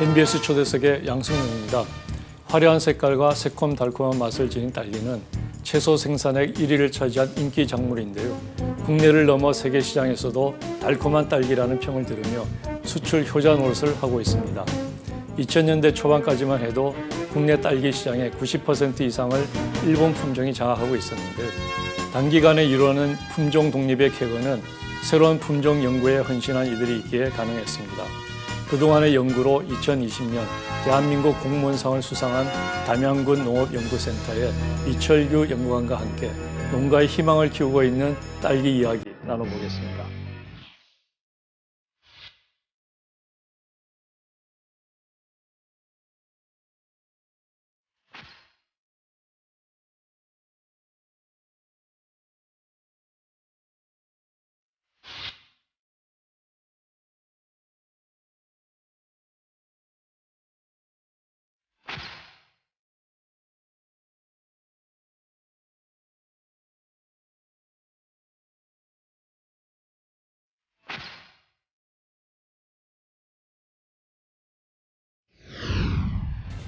MBS 초대석의 양승용입니다. 화려한 색깔과 새콤달콤한 맛을 지닌 딸기는 채소 생산액 1위를 차지한 인기 작물인데요. 국내를 넘어 세계 시장에서도 달콤한 딸기라는 평을 들으며 수출 효자 노릇을 하고 있습니다. 2000년대 초반까지만 해도 국내 딸기 시장의 90% 이상을 일본 품종이 장악하고 있었는데 단기간에 이루어진 품종 독립의 쾌거는 새로운 품종 연구에 헌신한 이들이 있기에 가능했습니다. 그동안의 연구로 2020년 대한민국 공무원상을 수상한 담양군 농업연구센터의 이철규 연구관과 함께 농가의 희망을 키우고 있는 딸기 이야기 나눠보겠습니다.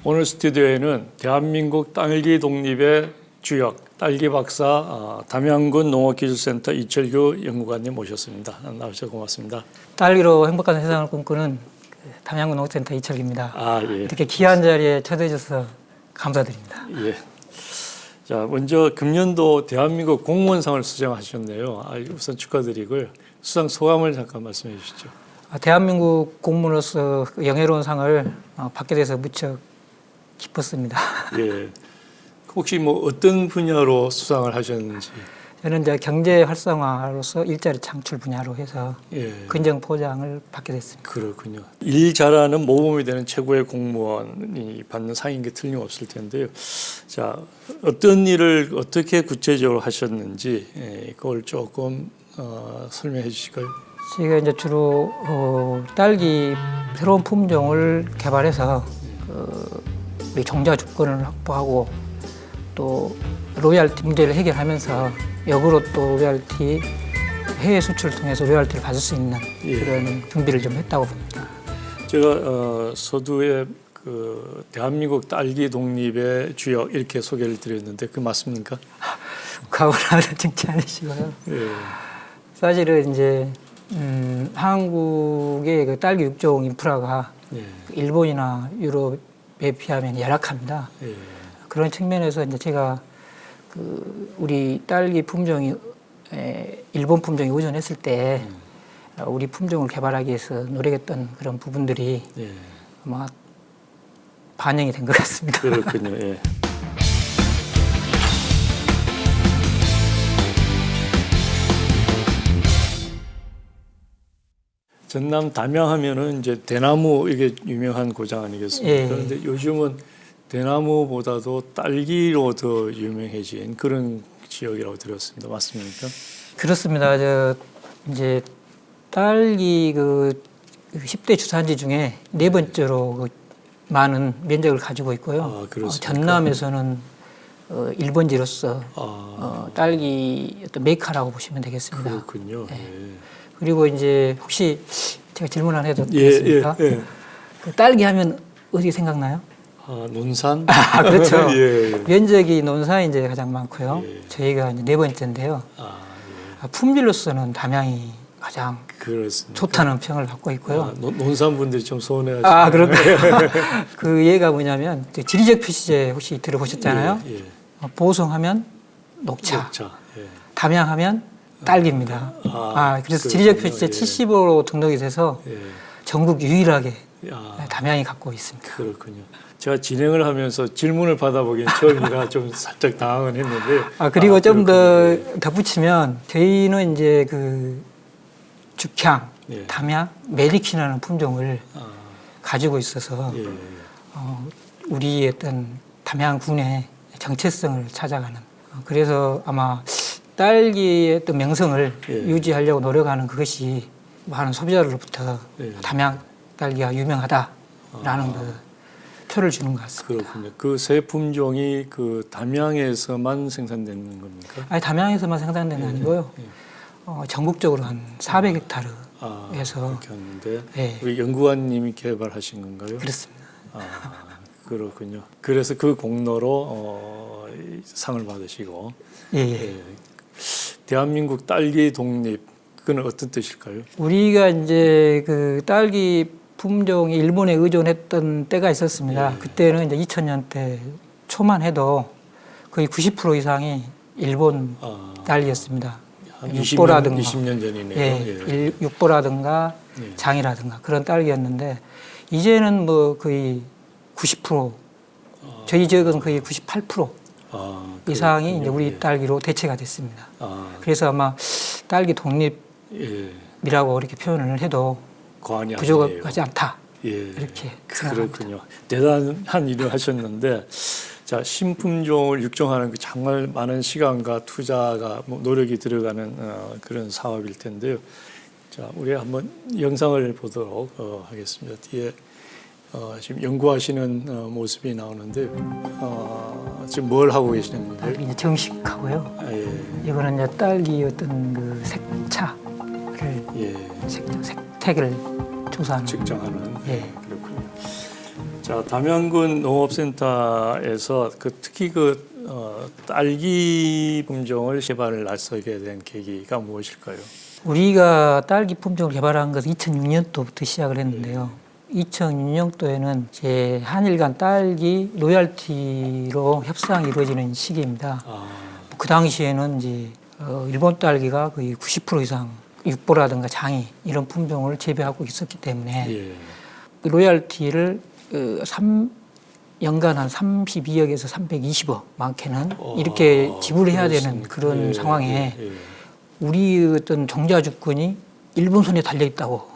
오늘 스튜디오에는 대한민국 딸기 독립의 주역, 딸기 박사 담양군 농업기술센터 이철규 연구관님 모셨습니다. 나와주셔서 고맙습니다. 딸기로 행복한 세상을 꿈꾸는 담양군 농업센터 이철규입니다. 예. 이렇게 귀한 자리에 초대해 주셔서 감사드립니다. 예. 자, 먼저 금년도 대한민국 공무원상을 수상하셨네요. 우선 축하드리고요. 수상 소감을 잠깐 말씀해 주시죠. 대한민국 공무원으로서 영예로운 상을 받게 돼서 무척 기뻤습니다. 예. 혹시 뭐 어떤 분야로 수상을 하셨는지? 저는 이제 경제 활성화로서 일자리 창출 분야로 해서 근정 포장을 받게 됐습니다. 그렇군요. 일 잘하는 모범이 되는 최고의 공무원이 받는 상인 게 틀림없을 텐데요. 자, 어떤 일을 어떻게 구체적으로 하셨는지 그걸 조금 설명해 주실까요? 제가 이제 주로 딸기 새로운 품종을 개발해서 우리 종자 주권을 확보하고 또 로열티 문제를 해결하면서 역으로 또 로열티 해외 수출을 통해서 로열티를 받을 수 있는 그런 준비를 좀 했다고 봅니다. 제가 서두에 그 대한민국 딸기 독립의 주역 이렇게 소개를 드렸는데 그 맞습니까? 과분하다 칭찬하시고요. 예. 사실은 이제 한국의 그 딸기 육종 인프라가 일본이나 유럽에 비하면 열악합니다. 그런 측면에서 이제 제가 우리 딸기 품종이 일본 품종에 의존했을 때 우리 품종을 개발하기 위해서 노력했던 그런 부분들이 아마 반영이 된 것 같습니다. 그렇군요. 예. 전남 담양하면은 이제 대나무 이게 유명한 고장 아니겠습니까? 그런데 요즘은 대나무보다도 딸기로 더 유명해진 그런 지역이라고 들었습니다. 맞습니까? 그렇습니다. 이제 딸기 10대 주산지 중에 네 번째로 많은 면적을 가지고 있고요. 전남에서는 1번지로서 딸기 어떤 메이커라고 보시면 되겠습니다. 그렇군요. 네. 그리고 이제 혹시 제가 질문 안 해도 되겠습니까? 그 딸기 하면 어디 생각나요? 논산? 그렇죠. 면적이 논산이 이제 가장 많고요. 저희가 이제 네 번째인데요. 품질로서는 담양이 가장 좋다는 평을 받고 있고요. 논산 분들이 좀 서운해하시네요. 그런가요? 그 예가 뭐냐면 지리적 표시제 혹시 들어보셨잖아요. 보성하면 녹차, 담양하면 딸기입니다. 그래서 지리적 표시제 70호로 등록이 돼서 전국 유일하게 담양이 갖고 있습니다. 그렇군요. 제가 진행을 하면서 질문을 받아보기엔 처음이라 좀 살짝 당황은 했는데. 그리고 좀 더 덧붙이면 저희는 이제 죽향, 담양, 메리키라는 품종을 가지고 있어서 우리의 어떤 담양군의 정체성을 찾아가는. 그래서 아마 딸기의 어떤 명성을 유지하려고 노력하는 그것이 많은 소비자로부터 담양 딸기가 유명하다라는 표를 주는 것 같습니다. 그렇군요. 그 새 품종이 담양에서만 생산되는 겁니까? 아니, 담양에서만 생산되는 게 아니고요. 전국적으로 한 400헥타르 해서 그렇게 하는데 예. 우리 연구관님이 개발하신 건가요? 그렇습니다. 그렇군요. 그래서 그 공로로 이 상을 받으시고 예. 예. 대한민국 딸기 독립 그건 어떤 뜻일까요? 우리가 이제 그 딸기 품종이 일본에 의존했던 때가 있었습니다. 예. 그때는 이제 2000년대 초만 해도 거의 90% 이상이 일본 딸기였습니다. 한 육보라든가 20년 전이네요. 예, 육보라든가 예. 장이라든가 그런 딸기였는데 이제는 뭐 거의 90% 저희 지역은 거의 98% 이상이 이제 우리 예. 딸기로 대체가 됐습니다. 아, 그래서 아마 딸기 독립이라고 예. 이렇게 표현을 해도 과언이 아니에요. 부족하지 않다. 예. 이렇게 그렇군요. 대단한 일을 하셨는데 자 신품종을 육종하는 그 정말 많은 시간과 투자가 노력이 들어가는 그런 사업일 텐데요. 자 우리 한번 영상을 보도록 하겠습니다. 뒤에 지금 연구하시는 모습이 나오는데 지금 뭘 하고 계시는데요? 딸기 이제 정식하고요. 예. 이거는 이제 딸기 어떤 그 색차를 예. 색택을 조사하는. 측정하는. 예. 그렇군요. 자 담양군 농업센터에서 특히 딸기 품종을 개발을 나서게 된 계기가 무엇일까요? 우리가 딸기 품종을 개발한 것은 2006년도부터 시작을 했는데요. 2006년도에는 이제 한일 간 딸기 로얄티로 협상이 이루어지는 시기입니다. 그 당시에는 이제 일본 딸기가 거의 90% 이상 육보라든가 장이 이런 품종을 재배하고 있었기 때문에 예. 그 로얄티를 연간 한 32억에서 320억 많게는 이렇게 지불해야 되는 그런 예, 상황에 예, 예. 우리 어떤 종자 주권이 일본 손에 달려 있다고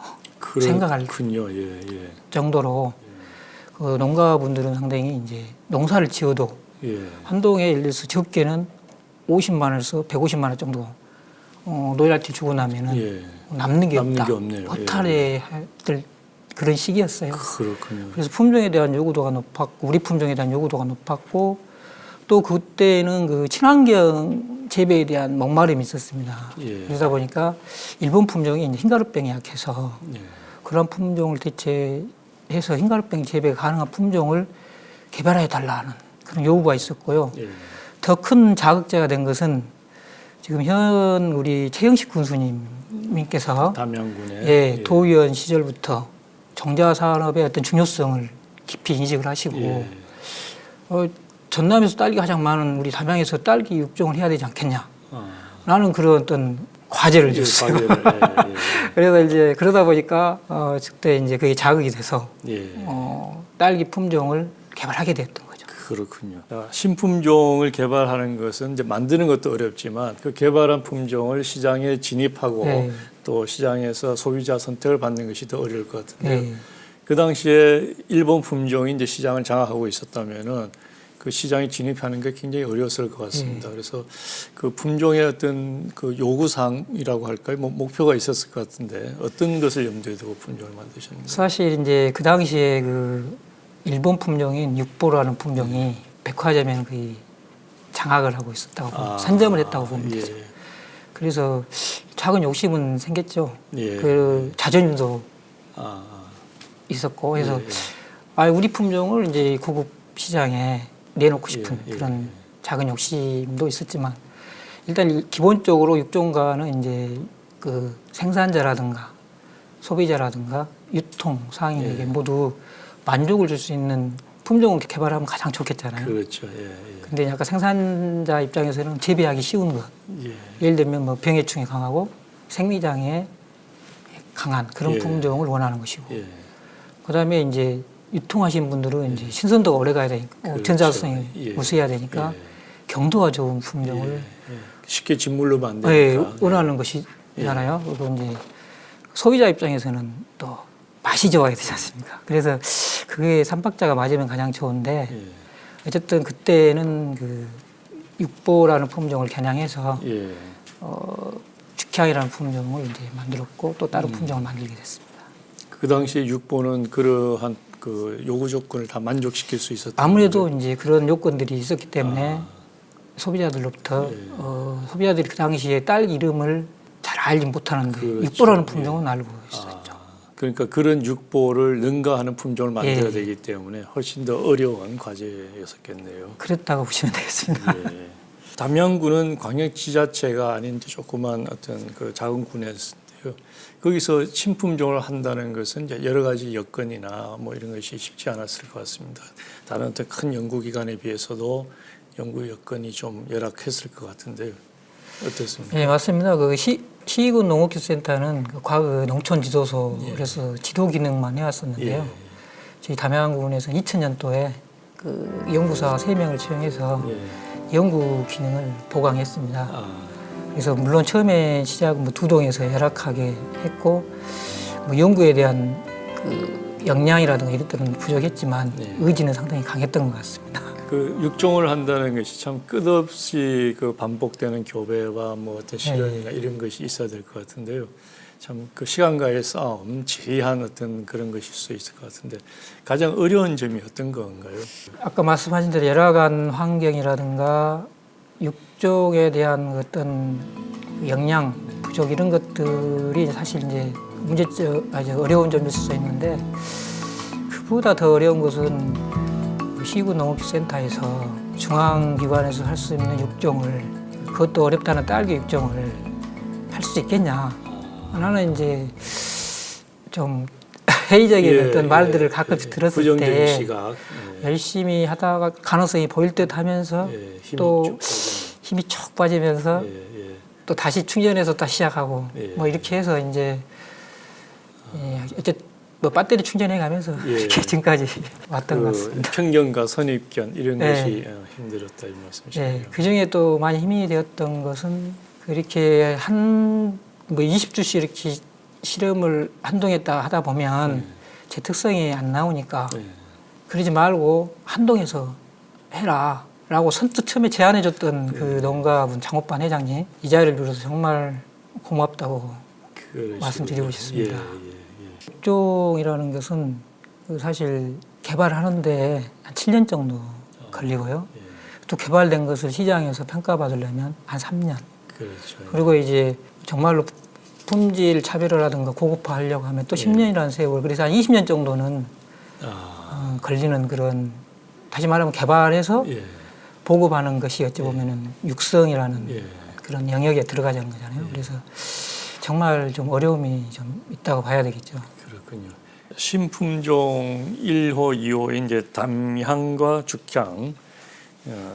생각할 예, 예. 정도로 그 농가분들은 상당히 이제 농사를 지어도 예. 한 동에 예를 들어서 적게는 50만 원에서 150만 원 정도 로열티 주고 나면은 예. 남는 게 없다. 게 없네요. 허탈해 될 그런 시기였어요. 그렇군요. 그래서 품종에 대한 요구도가 높았고 우리 품종에 대한 요구도가 높았고 또 그때는 그 친환경 재배에 대한 목마름이 있었습니다. 예. 그러다 보니까 일본 품종이 이제 흰가루병에 약해서 예. 그런 품종을 대체해서 흰가루병 재배가 가능한 품종을 개발해 달라는 그런 요구가 있었고요. 예. 더 큰 자극제가 된 것은 지금 현 우리 최영식 군수님께서 담양군에 예, 도의원 시절부터 종자 산업의 어떤 중요성을 깊이 인식을 하시고 예. 전남에서 딸기가 가장 많은 우리 담양에서 딸기 육종을 해야 되지 않겠냐. 아. 라는 그런 어떤 과제를 줬어요. 예. 그래서 이제 그러다 보니까 그때 이제 그게 자극이 돼서 예. 딸기 품종을 개발하게 됐던 거죠. 그렇군요. 신품종을 개발하는 것은 이제 만드는 것도 어렵지만 그 개발한 품종을 시장에 진입하고 네. 또 시장에서 소비자 선택을 받는 것이 더 어려울 것 같은데요. 네. 그 당시에 일본 품종이 이제 시장을 장악하고 있었다면은 그 시장에 진입하는 게 굉장히 어려웠을 것 같습니다. 그래서 그 품종의 어떤 그 요구사항이라고 할까요? 목표가 있었을 것 같은데 어떤 것을 염두에 두고 품종을 만드셨나요? 사실 이제 그 당시에 그 일본 품종인 육보라는 품종이 백화점에는 거의 장악을 하고 있었다고 선점을 했다고 보면 되죠. 예. 그래서 작은 욕심은 생겼죠. 예. 그 자존심도 있었고 해서 우리 품종을 이제 고급 시장에 내놓고 싶은 그런 작은 욕심도 있었지만 일단 기본적으로 육종가는 이제 그 생산자라든가 소비자라든가 유통 상인에게 모두 만족을 줄 수 있는 품종을 개발하면 가장 좋겠잖아요. 그렇죠. 근데 약간 생산자 입장에서는 재배하기 쉬운 것. 예를 들면 뭐 병해충에 강하고 생리장애에 강한 그런 품종을 원하는 것이고. 그다음에 이제 유통하시는 분들은 이제 신선도가 오래 가야 되니까 그렇죠. 전자성이 우수해야 되니까 경도가 좋은 품종을 쉽게 짓물로 안 되니까 원하는 것이잖아요. 그리고 이제 소비자 입장에서는 또 맛이 좋아야 되지 않습니까? 그래서 그게 삼박자가 맞으면 가장 좋은데 어쨌든 그때는 그 육보라는 품종을 겨냥해서 죽향이라는 품종을 이제 만들었고 또 다른 품종을 만들게 됐습니다. 그 당시에 육보는 그러한 그 요구 조건을 다 만족시킬 수 있었던 아무래도 이제 그런 요건들이 있었기 때문에 소비자들로부터 소비자들이 그 당시에 딸기 이름을 잘 알지 못하는데 그렇죠. 육보라는 품종은 알고 있었죠. 그러니까 그런 육보를 능가하는 품종을 만들어야 예. 되기 때문에 훨씬 더 어려운 과제였었겠네요. 그랬다고 보시면 되겠습니다. 예. 담양군은 광역지자체가 아닌 조그만 어떤 그 작은 군이었는데요. 거기서 신품종을 한다는 것은 이제 여러 가지 여건이나 뭐 이런 것이 쉽지 않았을 것 같습니다. 다른 어떤 큰 연구기관에 비해서도 연구 여건이 좀 열악했을 것 같은데요. 어떻습니까? 네, 맞습니다. 그 시군 농업기술센터는 그 과거 농촌 지도소 예. 그래서 지도 기능만 해왔었는데요. 예. 저희 담양군에서 2000년도에 그 연구사 3명을 채용해서 예. 연구 기능을 보강했습니다. 아, 그래서 물론 처음에 시작은 뭐 두 동에서 열악하게 했고 뭐 연구에 대한 그 역량이라든가 이런 때는 부족했지만 네. 의지는 상당히 강했던 것 같습니다. 그 육종을 한다는 것이 참 끝없이 그 반복되는 교배와 뭐 어떤 실현이나 이런 것이 있어야 될 것 같은데요. 참 그 시간과의 싸움, 지휘한 어떤 그런 것일 수 있을 것 같은데 가장 어려운 점이 어떤 건가요? 아까 말씀하신 대로 열악한 환경이라든가 육종에 대한 어떤 역량 부족 이런 것들이 사실 이제 문제점, 아주 어려운 점일 수 있는데 그보다 더 어려운 것은 시군 농업센터에서 중앙기관에서 할 수 있는 육종을 그것도 어렵다는 딸기 육종을 할 수 있겠냐. 나는 이제 좀 회의적인 어떤 말들을 가끔씩 들었을 부정적인 때 시각, 열심히 하다가 가능성이 보일 듯 하면서 힘이 또 쭉 빠지는. 힘이 쭉 빠지면서 또 다시 충전해서 다시 시작하고 뭐 이렇게 해서 이제 어쨌든 뭐 배터리 충전해 가면서 이렇게 지금까지 왔던 것 같습니다. 편견과 선입견 이런 네. 것이 힘들었다 이 말씀이시네요. 네, 그 중에 또 많이 힘이 되었던 것은 그렇게 뭐 20주씩 이렇게 실험을 한동했다 하다 보면 제 특성이 안 나오니까 그러지 말고 한동에서 해라 라고 선뜻 처음에 제안해줬던 그 농가분 장호반 회장님 이 자리를 빌어서 정말 고맙다고 말씀드리고 싶습니다. 육종이라는 것은 사실 개발하는데 한 7년 정도 걸리고요. 또 개발된 것을 시장에서 평가받으려면 한 3년. 그렇죠. 그리고 이제 정말로 품질 차별화라든가 고급화하려고 하면 또 10년이라는 세월. 그래서 한 20년 정도는 걸리는 그런 다시 말하면 개발해서 보급하는 것이 어찌 보면은 육성이라는 그런 영역에 들어가자는 거잖아요. 그래서 정말 좀 어려움이 좀 있다고 봐야 되겠죠. 그렇군요. 신품종 1호, 2호 이제 담향과 죽향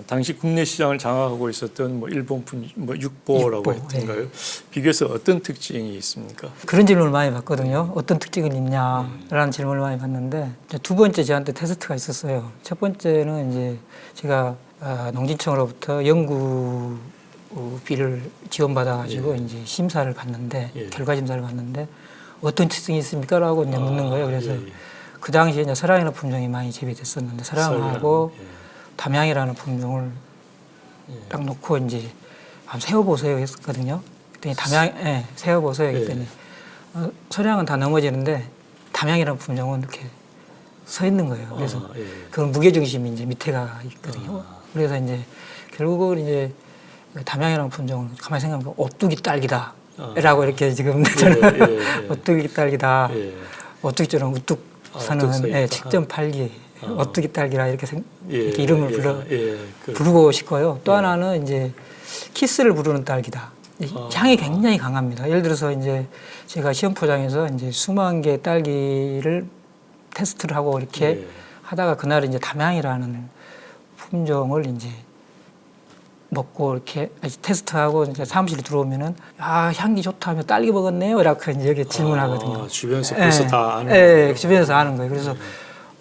당시 국내 시장을 장악하고 있었던 뭐 일본품 뭐 육보라고 했던가요? 비교해서 어떤 특징이 있습니까? 그런 질문을 많이 받거든요. 어떤 특징이 있냐라는 질문을 많이 받는데 두 번째 저한테 테스트가 있었어요. 첫 번째는 이제 제가 농진청으로부터 연구비를 지원받아가지고 이제 심사를 봤는데 결과 심사를 봤는데 어떤 특징이 있습니까?라고 이제 묻는 거예요. 그래서 그 당시에 이제 설향이라는 품종이 많이 재배됐었는데 설향하고 담양이라는 품종을 딱 놓고 이제 한번 세워보세요 했었거든요. 그랬더니 세워보세요 했더니 설향은 다 넘어지는데 담양이라는 품종은 이렇게 서 있는 거예요. 그래서 그건 무게중심이 이제 밑에가 있거든요. 그래서 이제 결국은 이제 담양이라는 품종은 가만히 생각해보면 오뚜기 딸기다. 라고 이렇게 지금 저는 오뚜기 딸기다. 오뚜기처럼 우뚝 서는 7.8기 오뚜기 딸기라 이렇게 이름을 부르고 싶고요. 또 하나는 이제 키스를 부르는 딸기다. 향이 굉장히 강합니다. 예를 들어서 이제 제가 시험 포장에서 이제 수만 개 딸기를 테스트를 하고 이렇게 하다가 그날 이제 담양이라는 품종을 이제 먹고 이렇게 테스트하고 이제 사무실에 들어오면은 향기 좋다 하면 딸기 먹었네요. 이렇게 이제 여기 질문하거든요. 주변에서 벌써 다 아는 거예요. 주변에서 아는 거예요. 그래서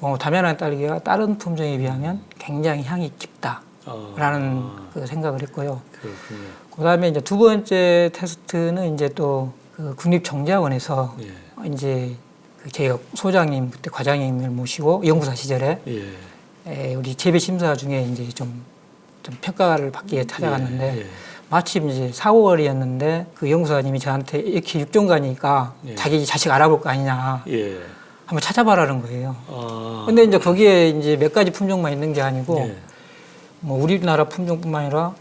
담양이라는 딸기가 다른 품종에 비하면 굉장히 향이 깊다라는 그 생각을 했고요. 그렇군요. 그다음에 이제 두 번째 테스트는 이제 또 그 국립종자원에서 이제 저희가 소장님 그때 과장님을 모시고 연구사 시절에 우리 재배 심사 중에 이제 좀 평가를 받기 위해 찾아갔는데 마침 이제 4, 5월이었는데 그 연구사님이 저한테 이렇게 육종가니까 자기 자식 알아볼 거 아니냐 한번 찾아봐라는 거예요. 근데 이제 거기에 이제 몇 가지 품종만 있는 게 아니고 뭐 우리나라 품종뿐만 아니라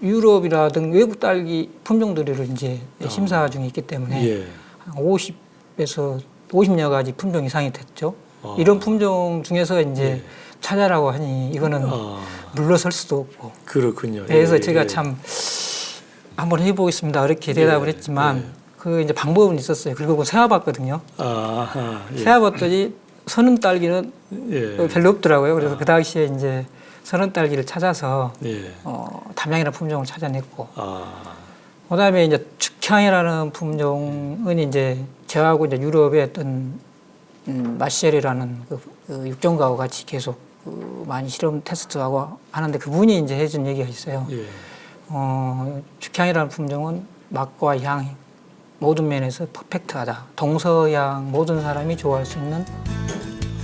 유럽이라든 외국 딸기 품종들을 이제 심사 중에 있기 때문에 예. 한 50에서 50여 가지 품종 이상이 됐죠. 이런 품종 중에서 이제 예. 찾아라고 하니 이거는 물러설 수도 없고. 그렇군요. 그래서 예, 제가 예. 참 한번 해보겠습니다. 이렇게 대답을 예, 했지만 예. 그 이제 방법은 있었어요. 그리고 세와봤거든요. 예. 세와봤더니 서는 딸기는 예. 별로 없더라고요. 그래서 그 당시에 이제 서는 딸기를 찾아서 예. 담양이라는 품종을 찾아냈고, 아. 그다음에 이제 축향이라는 품종은 이제 저하고 이제 유럽의 어떤 마셸이라는 그 육종가하고 같이 계속 많이 실험 테스트하고 하는데 그분이 이제 해준 얘기가 있어요. 예. 축향이라는 품종은 맛과 향 모든 면에서 퍼펙트하다. 동서양 모든 사람이 좋아할 수 있는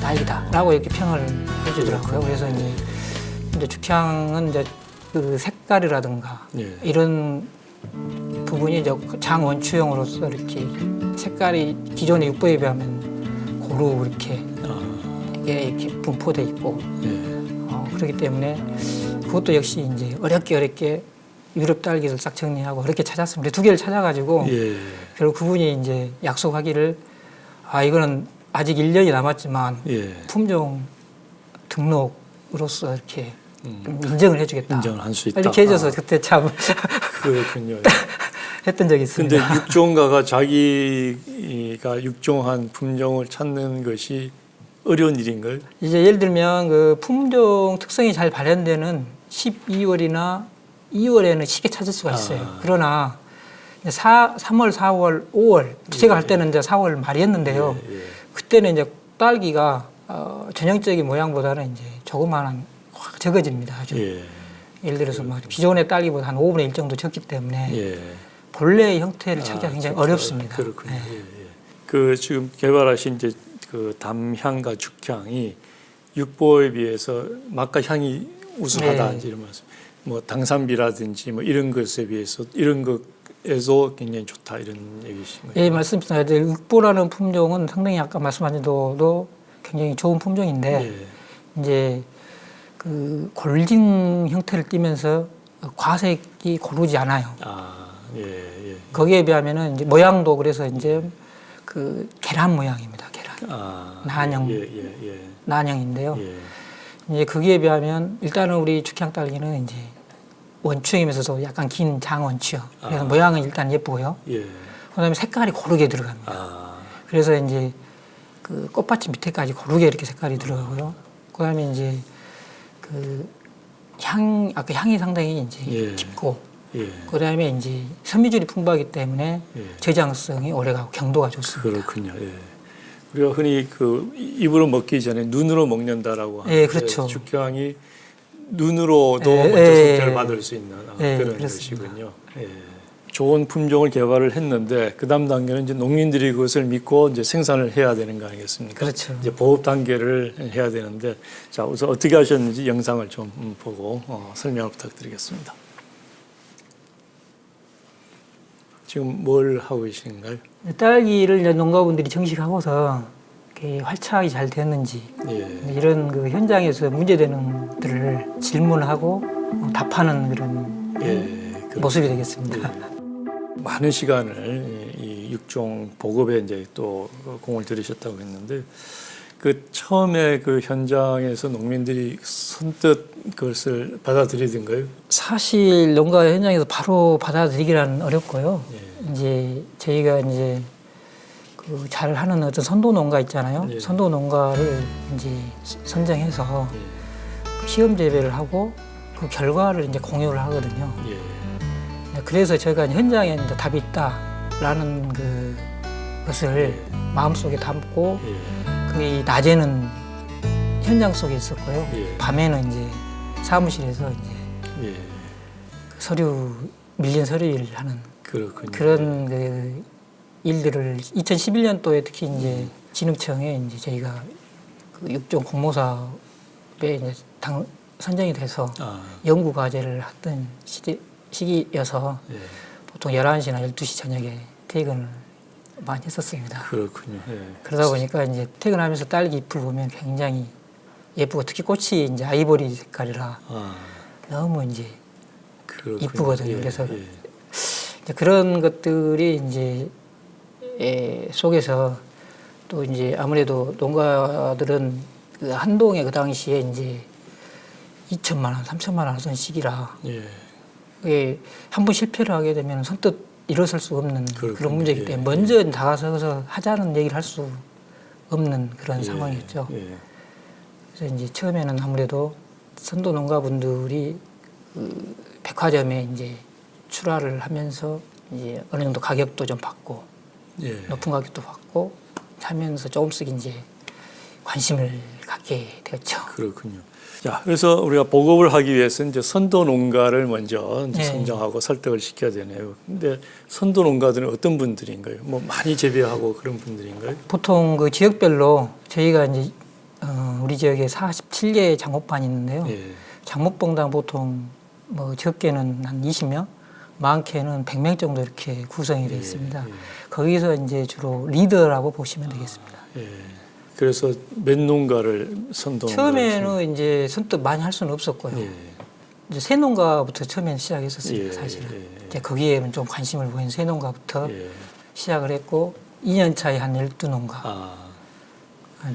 딸기다라고 이렇게 평을 해주더라고요. 그래서 이제 축향은 이제 그 색깔이라든가 예. 이런 부분이 이제 장원추형으로서 이렇게 색깔이 기존의 육보에 비하면 고루 이렇게 이게 분포돼 있고 예. 그렇기 때문에 그것도 역시 이제 어렵게 유럽 딸기를 싹 정리하고 그렇게 찾았습니다. 두 개를 찾아가지고 예. 결국 그분이 이제 약속하기를 이거는 아직 1년이 남았지만 예. 품종 등록으로서 이렇게 좀 인정을 해주겠다. 인정을 할 수 있다. 이렇게 해줘서 그때 참 그렇군요. 했던 적이 근데 있습니다. 육종가가 자기가 육종한 품종을 찾는 것이 어려운 일인가요? 이제 예를 들면 그 품종 특성이 잘 발현되는 12월이나 2월에는 쉽게 찾을 수가 있어요. 그러나 3월, 4월, 5월 제가 할 때는 이제 4월 말이었는데요. 예. 그때는 이제 딸기가 전형적인 모양보다는 이제 조그마한 확 적어집니다. 아주. 예. 예를 들어서 뭐 기존의 딸기보다 한 5분의 1 정도 적기 때문에 예. 본래의 형태를 찾기가 굉장히 어렵습니다. 그렇군요. 예. 예. 예. 그 지금 개발하신 이제 그 담향과 죽향이 육보에 비해서 맛과 향이 우수하다 네. 이제 이런 말씀. 뭐 당산비라든지 뭐 이런 것에 비해서 이런 것에서 굉장히 좋다 이런 얘기신 거예요. 예, 말씀드렸습니다. 육보라는 품종은 상당히 아까 말씀하신 대로 굉장히 좋은 품종인데 예. 이제 그 골딩 형태를 띠면서 과색이 고르지 않아요. 예. 거기에 비하면은 이제 모양도 그래서 이제 그 계란 모양입니다. 계란. 난형. 예. 난형인데요. 예. 이제 거기에 비하면 일단은 우리 축향 딸기는 이제 원추형이면서도 약간 긴 장원추형. 그래서 모양은 일단 예쁘고요. 예. 그다음에 색깔이 고르게 들어갑니다. 그래서 이제 그 꽃받침 밑에까지 고르게 이렇게 색깔이 들어가고요. 그다음에 이제 그 아까 향이 상당히 이제 예. 깊고, 예. 그다음에 이제 섬유질이 풍부하기 때문에 예. 저장성이 오래가고 경도가 좋습니다. 그렇군요. 예. 우리가 흔히 그 입으로 먹기 전에 눈으로 먹는다라고 하는데 예, 그렇죠. 죽향이 눈으로도 예, 먼저 예, 성격을 받을 수 있는 예, 그런 그렇습니다. 것이군요. 예. 좋은 품종을 개발을 했는데 그 다음 단계는 이제 농민들이 그것을 믿고 이제 생산을 해야 되는 거 아니겠습니까? 그렇죠. 이제 보급 단계를 해야 되는데 자 우선 어떻게 하셨는지 영상을 좀 보고 설명을 부탁드리겠습니다. 지금 뭘 하고 계신가요? 딸기를 이제 농가분들이 정식하고서 이렇게 활착이 잘 됐는지 예. 이런 그 현장에서 문제되는 것들을 질문하고 답하는 그런 예. 모습이 되겠습니다. 많은 시간을 이 육종 보급에 이제 또 공을 들이셨다고 했는데 그 처음에 그 현장에서 농민들이 선뜻 그것을 받아들이던가요? 사실 농가 현장에서 바로 받아들이기란 어렵고요. 예. 이제 저희가 이제 그 잘하는 어떤 선도 농가 있잖아요. 예. 선도 농가를 이제 선정해서 그 시험 재배를 하고 그 결과를 이제 공유를 하거든요. 예. 그래서 제가 현장에 이제 답이 있다라는 것을 마음속에 담고 예. 그 낮에는 현장 속에 있었고요. 예. 밤에는 이제 사무실에서 이제 예. 그 밀린 서류 일을 하는 그렇군요. 그런 그 일들을 2011년도에 특히 이제 진흥청에 이제 저희가 그 육종 공모사에 이제 선정이 돼서 연구 과제를 했던 시기여서 예. 보통 11시나 12시 저녁에 퇴근을 많이 했었습니다. 그렇군요. 예. 그러다 보니까 이제 퇴근하면서 딸기 잎을 보면 굉장히 예쁘고 특히 꽃이 이제 아이보리 색깔이라 너무 이제 그렇군요. 이쁘거든요. 그래서 예. 이제 그런 것들이 이제 속에서 또 이제 아무래도 농가들은 그 한동에 그 당시에 이제 2천만 원, 3천만 원 하던 시기라 예. 한 번 실패를 하게 되면 선뜻 일어설 수 없는 그렇군요. 그런 문제이기 때문에 예. 먼저 다가서서 하자는 얘기를 할 수 없는 그런 예. 상황이었죠. 예. 그래서 이제 처음에는 아무래도 선도 농가분들이 그 백화점에 이제 출하를 하면서 이제 어느 정도 가격도 좀 받고 예. 높은 가격도 받고 하면서 조금씩 이제 관심을 갖게 되었죠. 그렇군요. 자, 그래서 우리가 보급을 하기 위해서 이제 선도 농가를 먼저 이제 네. 선정하고 설득을 시켜야 되네요. 근데 선도 농가들은 어떤 분들인가요? 뭐 많이 재배하고 그런 분들인가요? 보통 그 지역별로 저희가 이제 우리 지역에 47개 장목반이 있는데요. 예. 장목봉당 보통 뭐 적게는 한 20명, 많게는 100명 정도 이렇게 구성이 되어 있습니다. 예. 거기서 이제 주로 리더라고 보시면 되겠습니다. 예. 그래서 몇 농가를 선도 처음에는 이제 선뜻 많이 할 수는 없었고요. 예. 이제 새 농가부터 처음에는 시작했었습니다. 예. 사실은. 예. 이제 거기에는 좀 관심을 보인 새 농가부터 예. 시작을 했고 2년 차에 한 12농가.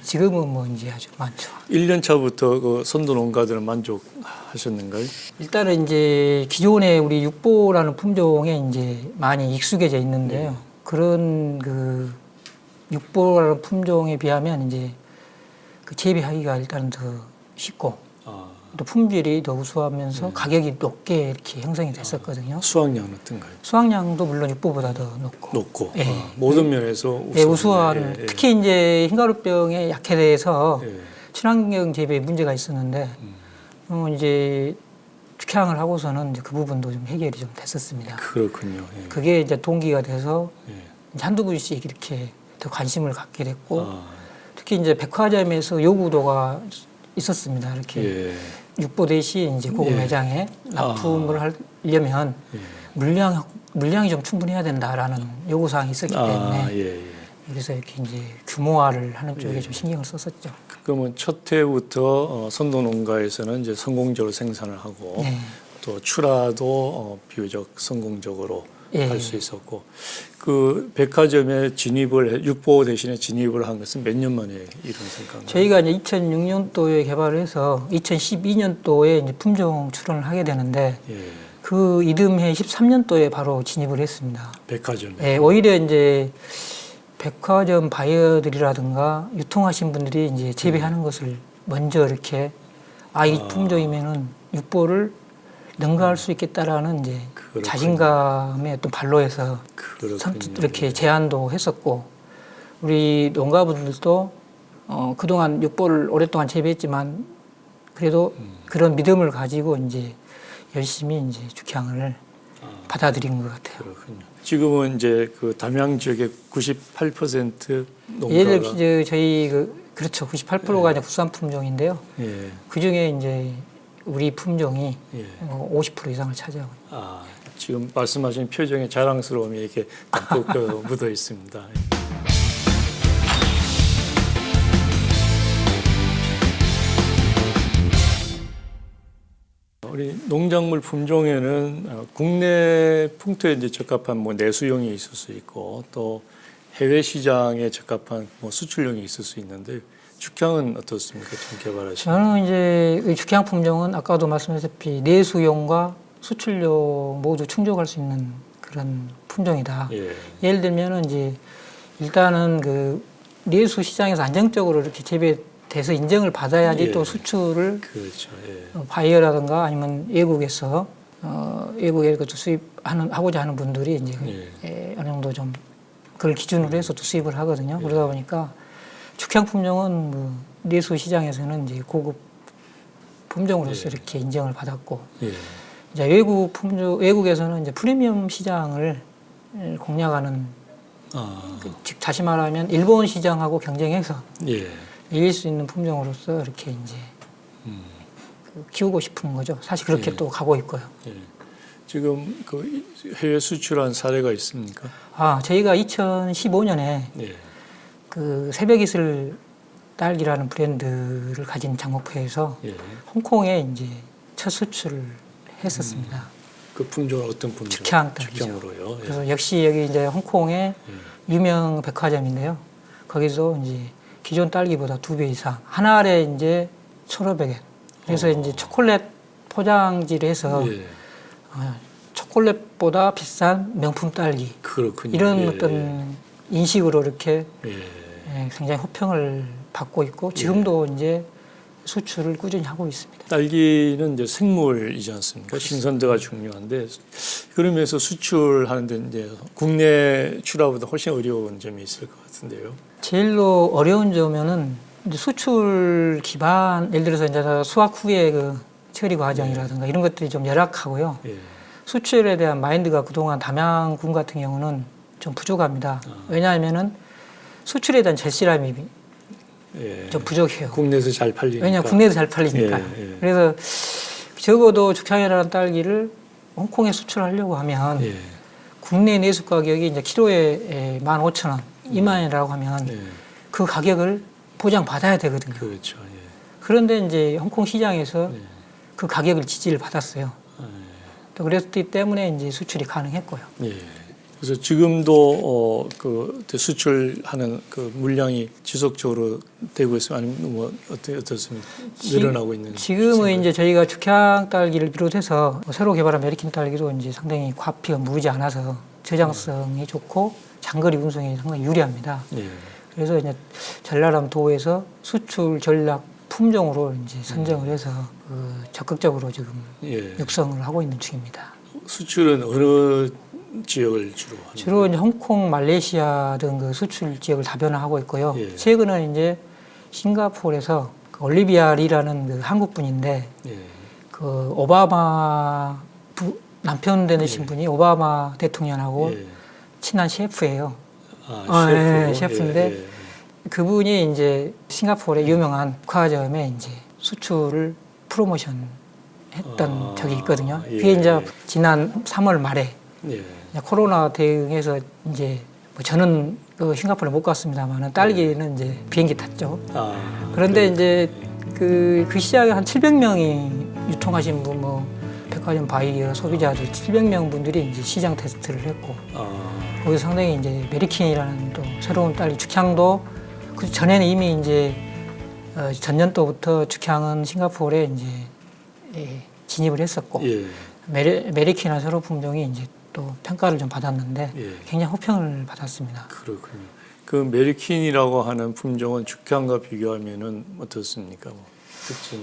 지금은 뭐 이제 아주 많죠. 1년 차부터 그 선도 농가들은 만족하셨는가요? 일단은 이제 기존에 우리 육보라는 품종에 이제 많이 익숙해져 있는데요. 네. 그런 그 육보라는 품종에 비하면 이제 그 재배하기가 일단은 더 쉽고 또 품질이 더 우수하면서 가격이 높게 이렇게 형성이 됐었거든요. 수확량은 어떤가요? 수확량도 물론 육보보다 더 높고. 예. 모든 면에서 우수한 예. 특히 이제 흰가루병에 약해돼서 예. 친환경 재배에 문제가 있었는데 이제 축향을 하고서는 이제 그 부분도 좀 해결이 좀 됐었습니다. 그렇군요. 예. 그게 이제 동기가 돼서 예. 이제 한두 분씩 이렇게 더 관심을 갖게 됐고 특히 이제 백화점에서 요구도가 있었습니다. 이렇게 예. 육보 대시 이제 고급 예. 매장에 납품을 하려면 예. 물량이 좀 충분해야 된다라는 요구 사항이 있었기 때문에 예. 그래서 이렇게 이제 규모화를 하는 쪽에 예. 좀 신경을 썼었죠. 그러면 첫 해부터 선도 농가에서는 이제 성공적으로 생산을 하고 네. 또 출하도 비교적 성공적으로 예. 할 수 있었고 그 백화점에 육보 대신에 진입을 한 것은 몇 년 만에 이런 생각인가요? 저희가 이제 2006년도에 개발을 해서 2012년도에 이제 품종 출원을 하게 되는데 예. 그 이듬해 13년도에 바로 진입을 했습니다. 백화점에. 예, 오히려 이제 백화점 바이어들이라든가 유통하신 분들이 이제 재배하는 것을 먼저 이렇게 이 품종이면은 육보를 능가할 수 있겠다라는 이제 그렇군요. 자신감의 어떤 발로해서 선뜻 이렇게 제안도 했었고 우리 농가분들도 그동안 육보를 오랫동안 재배했지만 그래도 그런 믿음을 가지고 이제 열심히 이제 축향을 받아들인 것 같아요. 그렇군요. 지금은 이제 그 담양 지역의 98% 농가가 예를 들어 저희 그렇죠. 98%가 이제 국산 품종인데요. 예. 그 중에 이제 우리 품종이 예. 50% 이상을 차지하고 있습니다. 지금 말씀하신 표정에 자랑스러움이 이렇게 듬뿍 묻어 있습니다. 우리 농작물 품종에는 국내 풍토에 이제 적합한 뭐 내수용이 있을 수 있고 또 해외 시장에 적합한 뭐 수출용이 있을 수 있는데 축향은 어떻습니까? 지금 개발하신? 저는 이제 이 축향 품종은 아까도 말씀하셨다시피 내수용과 수출용 모두 충족할 수 있는 그런 품종이다. 예. 예를 들면은 이제 일단은 그 내수 시장에서 안정적으로 이렇게 재배돼서 인정을 받아야지 예. 또 수출을 그렇죠. 예. 바이어라든가 아니면 외국에서 외국에 그 하고자 하는 분들이 이제 어느 정도 좀 그걸 기준으로 해서 또 수입을 하거든요. 그러다 보니까 축향 품종은 뭐 내수 시장에서는 이제 고급 품종으로서 이렇게 인정을 받았고 이제 외국에서는 이제 프리미엄 시장을 공략하는 즉 다시 말하면 일본 시장하고 경쟁해서 이길 수 있는 품종으로서 이렇게 이제 키우고 싶은 거죠. 사실 그렇게 또 가고 있고요. 지금 그 해외 수출한 사례가 있습니까? 저희가 2015년에 그 새벽이슬 딸기라는 브랜드를 가진 장목회에서 홍콩에 이제 첫 수출을 했었습니다. 그 품종은 어떤 품종? 죽향 딸기죠. 죽향으로요. 그래서 역시 여기 이제 홍콩의 유명 백화점인데요. 거기서 이제 기존 딸기보다 2배 이상 한 알에 이제 1,500엔. 그래서 이제 초콜릿 포장지를 해서 초콜릿보다 비싼 명품 딸기. 그렇군요. 이런 어떤 인식으로 이렇게 굉장히 호평을 받고 있고 지금도 이제 수출을 꾸준히 하고 있습니다. 딸기는 이제 생물이지 않습니까? 신선도가 중요한데 그러면서 수출하는데 이제 국내 출하보다 훨씬 어려운 점이 있을 것 같은데요. 제일로 어려운 점은 이제 수출 기반, 예를 들어서 이제 수확 후에 그 처리 과정이라든가 이런 것들이 좀 열악하고요. 수출에 대한 마인드가 그동안 담양군 같은 경우는 좀 부족합니다. 왜냐하면은 수출에 대한 절실함이 좀 부족해요. 국내에서 잘 팔리니까. 왜냐하면 국내에서 잘 팔리니까. 그래서 적어도 죽향이라는 딸기를 홍콩에 수출하려고 하면 국내 내수 가격이 이제 키로에 15,000원, 20,000원이라고 하면 그 가격을 보장받아야 되거든요. 그렇죠. 그런데 이제 홍콩 시장에서 그 가격을 지지를 받았어요. 또 그랬기 때문에 이제 수출이 가능했고요. 그래서 지금도 그 수출하는 그 물량이 지속적으로 되고 있으면 아니면 뭐 어떻습니까? 늘어나고 있는. 지금은 이제 저희가 죽향 딸기를 비롯해서 새로 개발한 메리킨 딸기도 이제 상당히 과피가 무르지 않아서 저장성이 좋고 장거리 운송이 상당히 유리합니다. 그래서 이제 전라남 도에서 수출 전략 품종으로 이제 선정을 해서 적극적으로 지금 육성을 하고 있는 중입니다. 수출은 어느 지역을 주로 하는 주로 이제 홍콩, 말레이시아 등 그 수출 지역을 다변화하고 있고요. 최근은 이제 싱가포르에서 그 올리비아 리라는 그 한국 분인데 그 오바마 남편 되신 분이 오바마 대통령하고 친한 셰프예요. 셰프인데 그분이 이제 싱가포르의 유명한 백화점에 이제 수출을 프로모션 했던 적이 있거든요. 그게 이제 지난 3월 말에 코로나 대응해서 이제 뭐 저는 그 싱가포르에 못 갔습니다만 딸기는 이제 비행기 탔죠. 그런데 이제 그 시장에 한 700명이 유통하신 분, 뭐 백화점 바이어 소비자들 700명 분들이 이제 시장 테스트를 했고 거기서 상당히 이제 메리킨이라는 또 새로운 딸기 죽향도 그 전에는 이미 이제 전년도부터 죽향은 싱가포르에 이제 진입을 했었고 메리킨이라는 새로운 품종이 이제 또 평가를 좀 받았는데 굉장히 호평을 받았습니다. 그렇군요. 그 메리킨이라고 하는 품종은 죽향과 비교하면은 어떻습니까? 뭐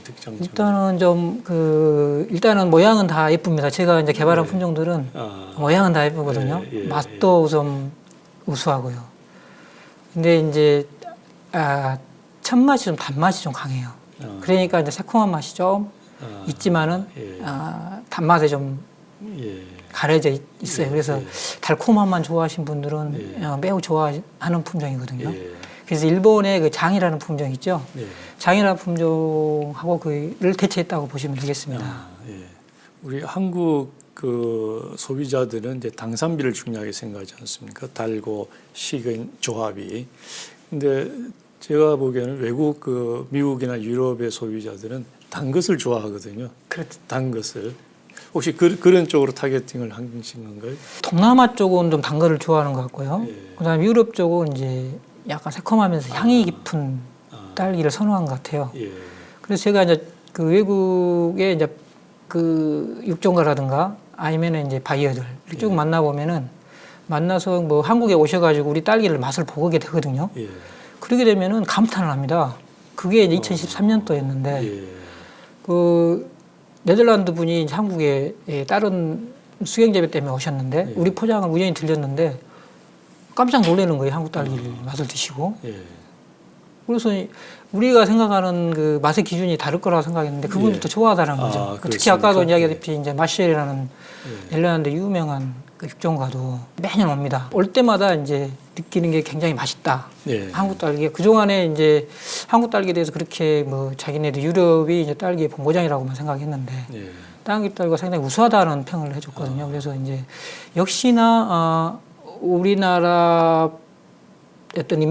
특장. 일단은 좀 일단은 모양은 다 예쁩니다. 제가 이제 개발한 품종들은 모양은 다 예쁘거든요. 맛도 좀 우수하고요. 근데 이제 첫 맛이 좀 단맛이 좀 강해요. 그러니까 이제 새콤한 맛이 좀 있지만은 단맛에 좀 가려져 있어요. 그래서 달콤함만 좋아하시는 분들은 매우 좋아하는 품종이거든요. 그래서 일본의 그 장이라는 품종 있죠. 장이라는 품종하고 그를 대체했다고 보시면 되겠습니다. 우리 한국 그 소비자들은 이제 당산비를 중요하게 생각하지 않습니까? 달고 식은 조합이. 근데 제가 보기에는 외국 그 미국이나 유럽의 소비자들은 단 것을 좋아하거든요. 그렇죠. 단 것을. 혹시 그런 쪽으로 타겟팅을 하신 건가요? 동남아 쪽은 좀 단 거를 좋아하는 것 같고요. 그다음에 유럽 쪽은 이제 약간 새콤하면서 향이 깊은 딸기를 선호한 것 같아요. 그래서 제가 이제 그 외국의 이제 그 육종가라든가 아니면 이제 바이어들 이렇게 쭉 만나서 뭐 한국에 오셔가지고 우리 딸기를 맛을 보게 되거든요. 그러게 되면은 감탄을 합니다. 그게 이제 2013년도였는데 그 네덜란드 분이 한국에 다른 수경 재배 때문에 오셨는데 우리 포장을 우연히 들렸는데 깜짝 놀라는 거예요. 한국 딸기 맛을 드시고. 그래서 우리가 생각하는 그 맛의 기준이 다를 거라고 생각했는데 그분들도 좋아하다는 거죠. 특히 아까도 이야기했듯이 이제 마쉘이라는 네덜란드 유명한 그 육종가도 매년 옵니다. 올 때마다 이제 느끼는 게 굉장히 맛있다. 한국 딸기. 그동안에 이제 한국 딸기에 대해서 그렇게 뭐 자기네들 유럽이 이제 딸기의 본고장이라고만 생각했는데 딸기 딸기가 상당히 우수하다는 평을 해줬거든요. 그래서 이제 역시나 우리나라 어떤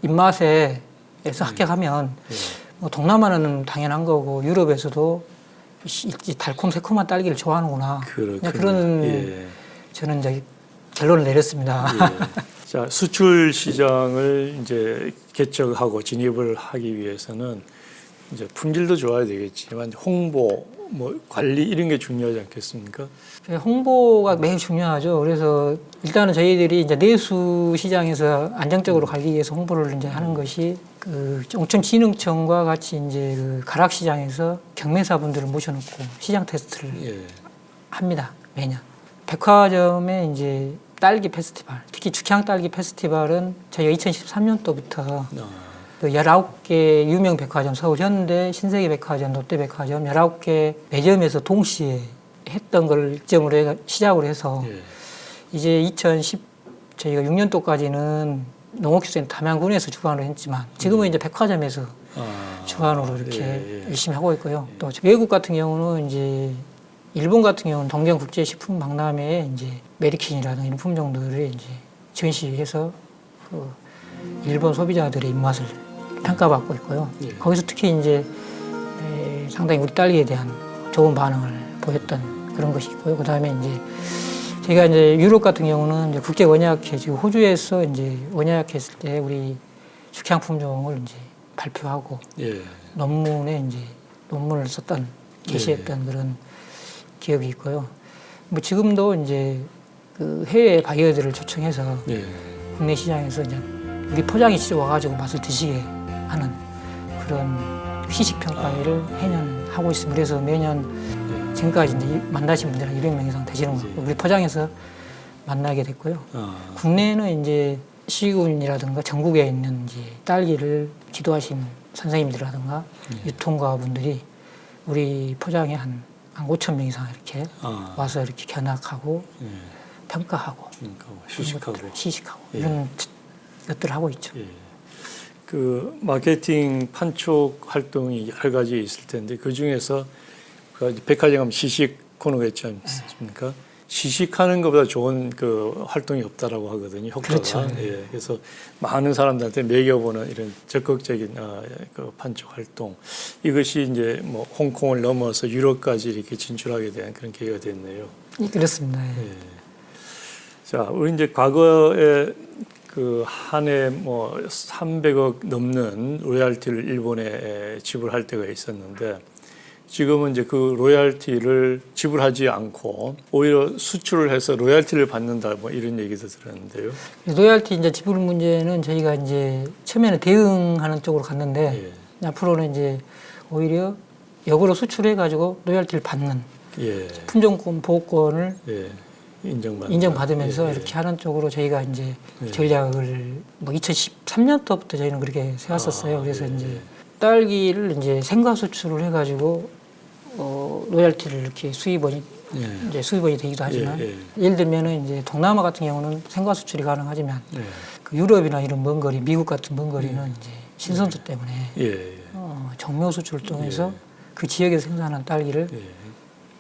입맛에서 합격하면 뭐 동남아는 당연한 거고 유럽에서도 이 달콤 새콤한 딸기를 좋아하는구나. 그렇군요. 그런 예. 저는 이제 결론을 내렸습니다. 예. 자, 수출 시장을 이제 개척하고 진입을 하기 위해서는 이제 품질도 좋아야 되겠지만 홍보, 뭐 관리 이런 게 중요하지 않겠습니까? 홍보가 매우 중요하죠. 그래서 일단은 저희들이 이제 내수 시장에서 안정적으로 가기 위해서 홍보를 이제 하는 것이 그 농촌진흥청과 같이 이제 그 가락 시장에서 경매사분들을 모셔놓고 시장 테스트를 예. 합니다. 매년. 백화점에 이제 딸기 페스티벌, 특히 죽향 딸기 페스티벌은 저희가 2013년도부터 그 19개 유명 백화점, 서울 현대, 신세계 백화점, 롯데 백화점 19개 매점에서 동시에 했던 걸 시작으로 해서 예. 이제 저희가 6년도까지는 농업기술센터 담양군에서 주관을 했지만 지금은 이제 백화점에서 주관으로 이렇게 열심히 하고 있고요. 또 외국 같은 경우는 이제 일본 같은 경우는 동경국제식품박람회에 이제 메리킨이라든가 이런 품종들을 이제 전시해서 그 일본 소비자들의 입맛을 평가받고 있고요. 예. 거기서 특히 이제 상당히 우리 딸기에 대한 좋은 반응을 보였던 그런 것이 있고요. 그 다음에 이제 제가 이제 유럽 같은 경우는 이제 국제 원약회 지금 호주에서 이제 원약회 했을 때 우리 죽향 품종을 이제 발표하고 예. 논문에 이제 논문을 썼던 게시했던 그런 기억이 있고요. 뭐 지금도 이제 그 해외 바이어들을 초청해서 예. 국내 시장에서 이제 우리 포장이 직접 와가지고 맛을 드시게 하는 그런 시식 평가회를 매년 하고 있습니다. 그래서 매년 지금까지 이제 만나신 분들 한 200명 이상 되시는 것 같고 우리 포장에서 만나게 됐고요. 국내는 이제 시군이라든가 전국에 있는 이제 딸기를 지도하신 선생님들이라든가 유통가분들이 우리 포장에 한 5천 명 이상 이렇게 와서 이렇게 견학하고 평가하고 시식하고 예. 이런 것들을 하고 있죠. 예. 그 마케팅 판촉 활동이 여러 가지 있을 텐데 그 중에서 그 백화점 가면 시식 코너가 있지 않습니까? 시식하는 것보다 좋은 그 활동이 없다라고 하거든요. 효과가. 그렇죠. 예. 그래서 많은 사람들한테 매겨보는 이런 적극적인 그 판촉 활동 이것이 이제 뭐 홍콩을 넘어서 유럽까지 이렇게 진출하게 된 그런 계기가 됐네요. 그렇습니다. 예. 예. 자, 우리 이제 과거에 그 한 해 뭐 300억 넘는 로얄티를 일본에 지불할 때가 있었는데 지금은 이제 그 로얄티를 지불하지 않고 오히려 수출을 해서 로얄티를 받는다 뭐 이런 얘기도 들었는데요. 로얄티 이제 지불 문제는 저희가 이제 처음에는 대응하는 쪽으로 갔는데 앞으로는 이제 오히려 역으로 수출해 가지고 로얄티를 받는 품종권 보호권을 인정받으면서 이렇게 하는 쪽으로 저희가 이제 전략을 뭐 2013년도부터 저희는 그렇게 세웠었어요. 그래서 이제 딸기를 이제 생과 수출을 해가지고 로얄티를 이렇게 수입원이 이제 수입원이 되기도 하지만 예를 들면은 이제 동남아 같은 경우는 생과 수출이 가능하지만 그 유럽이나 이런 먼 거리, 미국 같은 먼 거리는 이제 신선도 때문에 정묘 수출을 통해서 그 지역에서 생산한 딸기를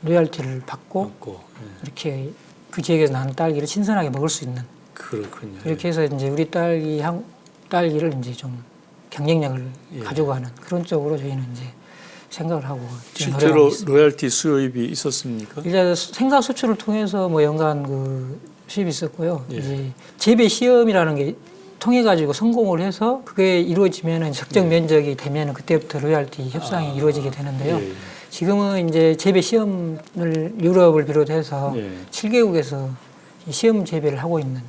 로얄티를 받고 이렇게 그 지역에서 나는 딸기를 신선하게 먹을 수 있는 그렇군요. 그렇게 해서 이제 우리 딸기를 이제 좀 경쟁력을 가져가는 그런 쪽으로 저희는 이제 생각을 하고 실제로 로얄티 수입이 있었습니까? 일단 생과 수출을 통해서 뭐 연간 그 수입이 있었고요. 이제 재배 시험이라는 게 통해 가지고 성공을 해서 그게 이루어지면은 적정 면적이 되면은 그때부터 로얄티 협상이 이루어지게 되는데요. 지금은 이제 재배 시험을 유럽을 비롯해서 7개국에서 시험 재배를 하고 있는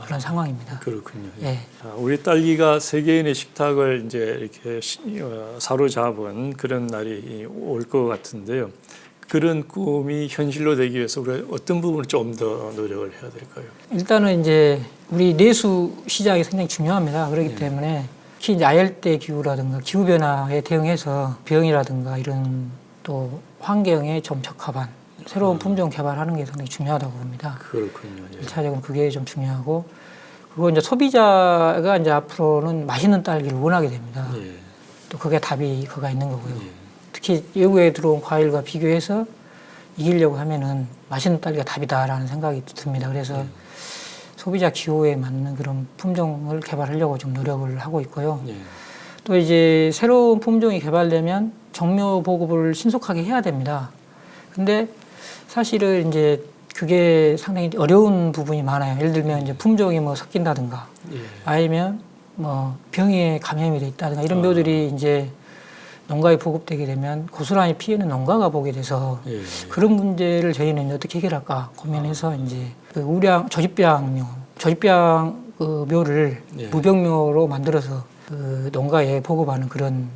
그런 상황입니다. 그렇군요. 자, 우리 딸기가 세계인의 식탁을 이제 이렇게 사로잡은 그런 날이 올 것 같은데요. 그런 꿈이 현실로 되기 위해서 우리가 어떤 부분을 좀 더 노력을 해야 될까요? 일단은 이제 우리 내수 시장이 상당히 중요합니다. 그렇기 때문에 특히 이제 아열대 기후라든가 기후 변화에 대응해서 병이라든가 이런 또 환경에 좀 적합한 새로운 품종 개발하는 게 상당히 중요하다고 봅니다. 그렇군요. 1차적으로 그게 좀 중요하고 그리고 이제 소비자가 이제 앞으로는 맛있는 딸기를 원하게 됩니다. 또 그게 답이 그가 있는 거고요. 특히 외국에 들어온 과일과 비교해서 이기려고 하면은 맛있는 딸기가 답이다라는 생각이 듭니다. 그래서 소비자 기호에 맞는 그런 품종을 개발하려고 좀 노력을 하고 있고요. 또 이제 새로운 품종이 개발되면 정묘 보급을 신속하게 해야 됩니다. 근데 사실은 이제 그게 상당히 어려운 부분이 많아요. 예를 들면 이제 품종이 뭐 섞인다든가, 예. 아니면 뭐 병에 감염이 돼 있다든가 이런 묘들이 이제 농가에 보급되게 되면 고스란히 피해는 농가가 보게 돼서 예. 그런 문제를 저희는 어떻게 해결할까 고민해서 이제 그 우량 조직병 그 묘를 예. 무병묘로 만들어서 그 농가에 보급하는 그런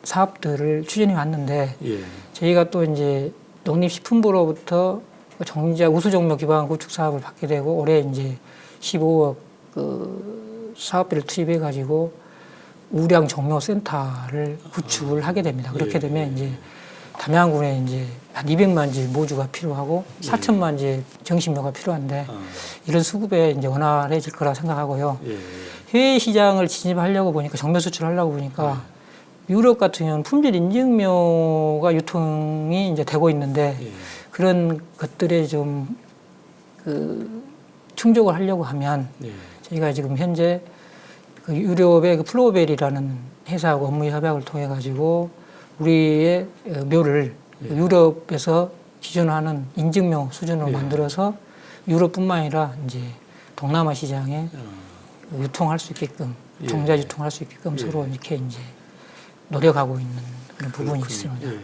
사업들을 추진해 왔는데 예. 저희가 또 이제 농림식품부로부터 정자 우수종묘 기반 구축 사업을 받게 되고 올해 이제 15억 그 사업비를 투입해 가지고 우량 종묘센터를 구축을 하게 됩니다. 그렇게 되면 이제 담양군에 이제 한 200만 지 모주가 필요하고 4천만 지 정신묘가 필요한데 이런 수급에 이제 원활해질 거라 생각하고요. 예. 해외 시장을 진입하려고 보니까 정묘 수출하려고 보니까 유럽 같은 경우는 품질 인증묘가 유통이 이제 되고 있는데 예. 그런 것들에 좀 그 충족을 하려고 하면 예. 저희가 지금 현재 그 유럽의 그 플로벨이라는 회사하고 업무 협약을 통해 가지고 우리의 묘를 유럽에서 기준하는 인증묘 수준으로 만들어서 유럽뿐만 아니라 이제 동남아 시장에 유통할 수 있게끔 종자 유통할 수 있게끔 서로 이렇게 이제 노력하고 있는 그런 부분이 있습니다. 예.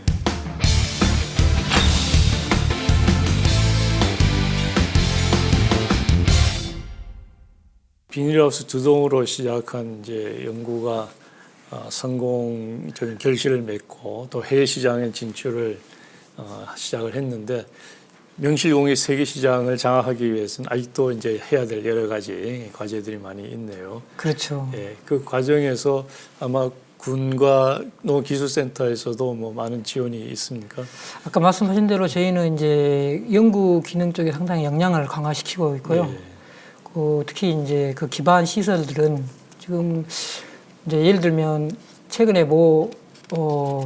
비닐하우스 두동으로 시작한 이제 연구가 성공적인 결실을 맺고 또 해외 시장에 진출을 시작을 했는데 명실공히 세계 시장을 장악하기 위해서는 아직도 이제 해야 될 여러 가지 과제들이 많이 있네요. 그렇죠. 예, 그 과정에서 아마 군과 농기술센터에서도 뭐 많은 지원이 있습니까? 아까 말씀하신 대로 저희는 이제 연구 기능 쪽에 상당히 역량을 강화시키고 있고요. 예. 그 특히 이제 그 기반 시설들은 지금 이제 예를 들면 최근에 모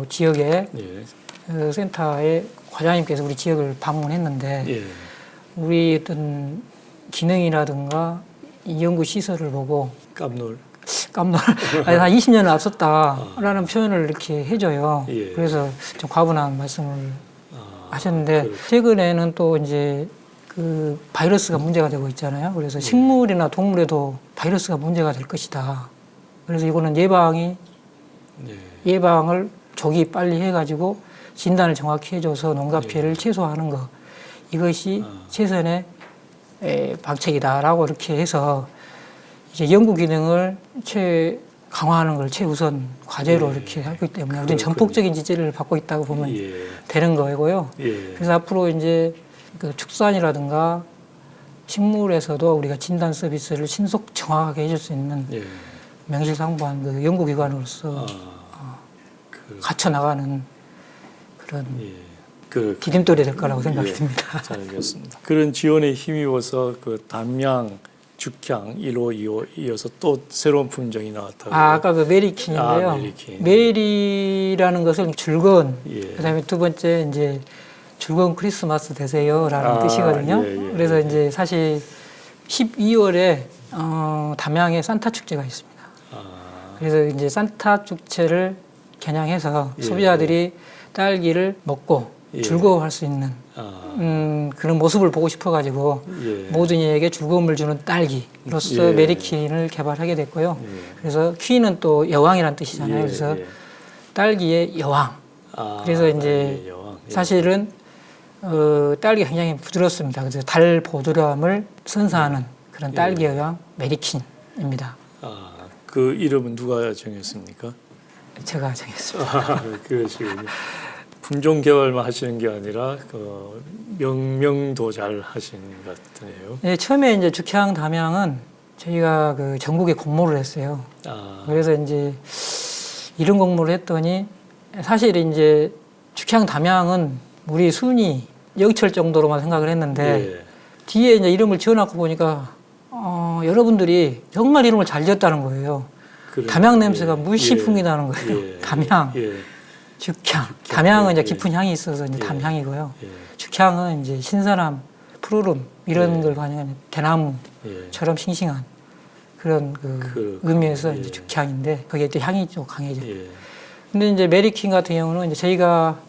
지역에 예. 그 센터에 과장님께서 우리 지역을 방문했는데 예. 우리 어떤 기능이라든가 이 연구 시설을 보고 깜놀. 깜놀 한 20년을 앞섰다라는 표현을 이렇게 해줘요. 예. 그래서 좀 과분한 말씀을 하셨는데 그렇죠. 최근에는 또 이제 그 바이러스가 문제가 되고 있잖아요. 그래서 식물이나 동물에도 바이러스가 문제가 될 것이다. 그래서 이거는 예방을 조기 빨리 해가지고 진단을 정확히 해줘서 농가 피해를 최소화하는 것 이것이 최선의 방책이다라고 이렇게 해서 이제 연구 기능을 강화하는 걸 최우선 과제로 이렇게 하기 때문에 우리는 전폭적인 지지를 받고 있다고 보면 되는 거고요. 그래서 앞으로 이제 그 축산이라든가 식물에서도 우리가 진단 서비스를 신속 정확하게 해줄 수 있는 명실상부한 그 연구기관으로서 갖춰 나가는 그런 디딤돌이 될 거라고 생각이 듭니다. 잘 알겠습니다. 그런 지원에 힘입어서 그 담양, 죽향 1호, 2호 이어서 또 새로운 품종이 나왔다고. 아까 그 메리킨인데요. 메리킨. 메리라는 것은 즐거운. 예. 그다음에 두 번째 이제 즐거운 크리스마스 되세요라는 뜻이거든요. 그래서 이제 사실 12월에 담양에 산타 축제가 있습니다. 그래서 이제 산타 축제를 겨냥해서 소비자들이 딸기를 먹고 즐거워할 수 있는 그런 모습을 보고 싶어가지고 모든 이에게 즐거움을 주는 딸기로서 메리퀸을 개발하게 됐고요. 그래서 퀸은 또 여왕이라는 뜻이잖아요. 그래서 딸기의 여왕. 그래서 이제 사실은 딸기가 굉장히 부드럽습니다. 그래서 달 보드람을 선사하는 그런 딸기 여왕 메리킨입니다. 그 이름은 누가 정했습니까? 제가 정했습니다. 그러시군요. 품종 개발만 하시는 게 아니라 그 명명도 잘 하시는 것 같네요. 네, 처음에 이제 죽향 담양은 저희가 그 전국에 공모를 했어요. 그래서 이제 이런 공모를 했더니 사실 이제 죽향 담양은 우리 순위 여기철 정도로만 생각을 했는데 뒤에 이제 이름을 지어놓고 보니까 여러분들이 정말 이름을 잘 지었다는 거예요. 담양 냄새가 무시풍이 나는 거예요. 담양, 죽향. 담양은 이제 깊은 향이 있어서 이제 담향이고요. 죽향은 이제 신선함, 푸르름 이런 걸 반영하는 대나무처럼 싱싱한 그런 그 의미에서 이제 죽향인데 거기에 또 향이 좀 강해져. 근데 이제 메리킨 같은 경우는 이제 저희가